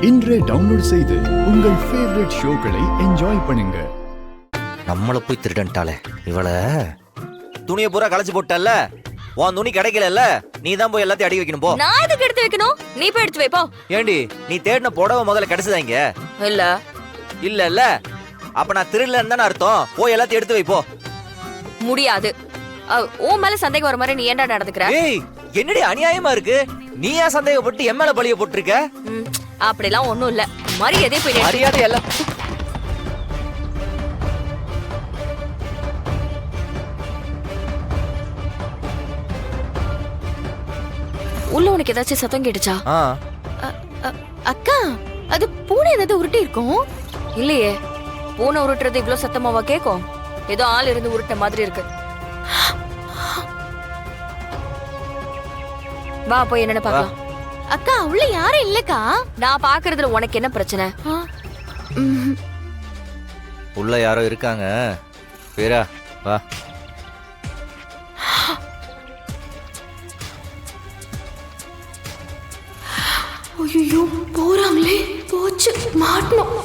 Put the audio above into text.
இன்றே டவுன்லோட் செய்து உங்கள் ஃபேவரட் ஷோக்களை என்ஜாய் பண்ணுங்க. நம்மள போய் திருடன்ட்டாளே இவளை. துணியை பூரா களைச்சு போட்டல்ல, உன் துணி கிடைக்கல, நீ தான் போய் எல்லாத்தையும் அடி வைக்கணும். போ. நான் எதுக்கு எடுத்து வைக்கணும்? நீ போய் எடுத்து வைப்போ. ஏண்டி நீ தேடின புடவை முதல்ல கிடைச்சதா இங்க? இல்ல இல்ல இல்ல, அப்ப நான் திருடலன்னு தானே அர்த்தம். போய் எல்லாத்தையும் எடுத்து வைப்போ. முடியாது. உன் மேல சந்தேகம் வர மாதிரி நீ ஏன்டா நடந்துக்கிற? ஏய், என்னடி அநியாயமா இருக்கு. நீ ஏன் சந்தேகப்பட்டு என் மேல பழிய போட்டுருக்க? அப்படிலாம் ஒண்ணும் இல்ல. மரியாதை போய் மரியாதை எல்லாம் உள்ள உனக்கு ஏதாச்சும் சத்தம் கேட்டுச்சா? அக்கா, அது பூனை ஏதாவது உருட்டி இருக்கும். இல்லையே, பூனை உருட்டுறது இவ்வளவு சத்தமாவா கேக்கும்? ஏதோ ஆள் இருந்து உருட்ட மாதிரி இருக்கு. வா போய் என்னன்னு பாக்கலாம். அக்கா, உள்ள யாரும் இல்லக்கா. நான் பாக்குறதுல உனக்கு என்ன பிரச்சனை? உள்ள யாரோ இருக்காங்க. பேரா வா. ஐயோ, போறாங்களே, போச்சு, மாட்டணும்.